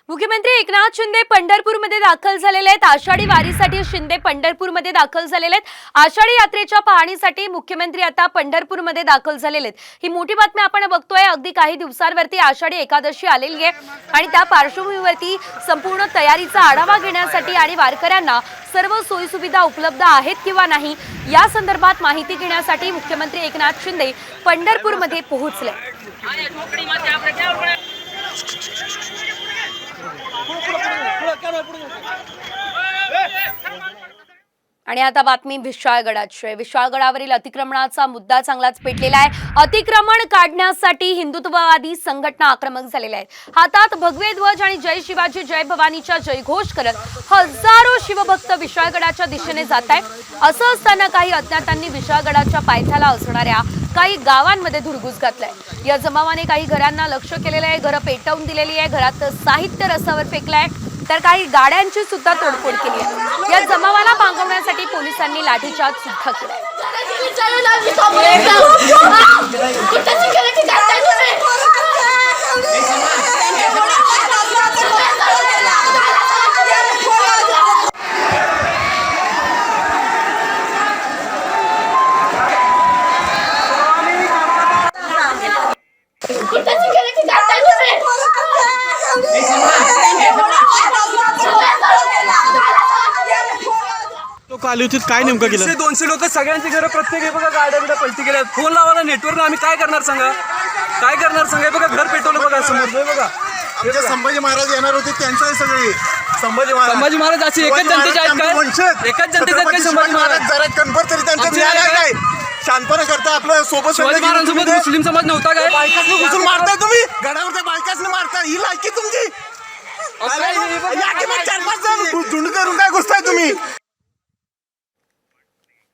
मुख्यमंत्री एकनाथ शिंदे पंढरपूरमध्ये दाखल झालेले आहेत। आषाढी वारीसाठी शिंदे पंढरपूरमध्ये दाखल झालेले आहेत। आषाढी यात्रेच्या पाहणीसाठी मुख्यमंत्री आता पंढरपूरमध्ये दाखल झालेले आहेत। ही मोठी बातमी आपण बघतोय। अगदी काही दिवसांवरती आषाढी एकादशी आलेली आहे आणि त्या पार्श्वभूमीवरती संपूर्ण तयारीचा आढावा घेण्यासाठी आणि वारकऱ्यांना सर्व सोयी सुविधा उपलब्ध आहेत किंवा नाही या संदर्भात माहिती घेण्यासाठी मुख्यमंत्री एकनाथ शिंदे पंढरपूरमध्ये पोहोचले। आणि आता बातमी विशाळगडाची। विशाळगडावरील अतिक्रमणाचा मुद्दा चांगलाच पेटलेला आहे। अतिक्रमण काढण्यासाठी हिंदुत्ववादी संघटना आक्रमक झालेल्या आहेत। हातात भगवे ध्वज आणि जय शिवाजी जय भवानीचा जयघोष करत हजारो शिवभक्त विशाळगडाच्या दिशेने जात आहेत। असं असताना काही अज्ञातांनी विशाळगडाच्या पायथ्याला असणाऱ्या काही गावांमध्ये धुडगूस घातलाय। या जमावाने काही घरांना लक्ष केलेलं आहे, घरं पेटवून दिलेली आहे, घरात साहित्य रस्त्यावर फेकलंय, तर काही गाड्यांची सुद्धा तोडफोड केली आहे। या जमावाला पांगवण्यासाठी पोलिसांनी लाठीचार्ज सुद्धा केलाय। आली होती काय नेमकं केलं? 200 लोक सगळ्यांची घरं प्रत्येक हे बघा गाड्या बिड्या पलटी केल्या। फोन लावायला नेटवर्क आम्ही काय करणार सांगा, काय करणार सांगा। बघा घर पेटवलं बघा समोर बघा। आमचे संभाजी महाराज येणार होते त्यांचं आहे सगळे संभाजी महाराज अशी एकच जनतेचे आहेत काय? एकच जनतेचे आहेत काय संभाजी महाराज? जरा कन्फर्म तरी त्यांचं न्याय आहे काय? शांतपणे करता आपलं सोबत शिवाजी महाराजांसोबत मुस्लिम समाज नव्हता काय? बायकासने घुसून मारताय तुम्ही, गडावरच्या बायकासने मारताय, ही लायकी तुमची? 4-5 जण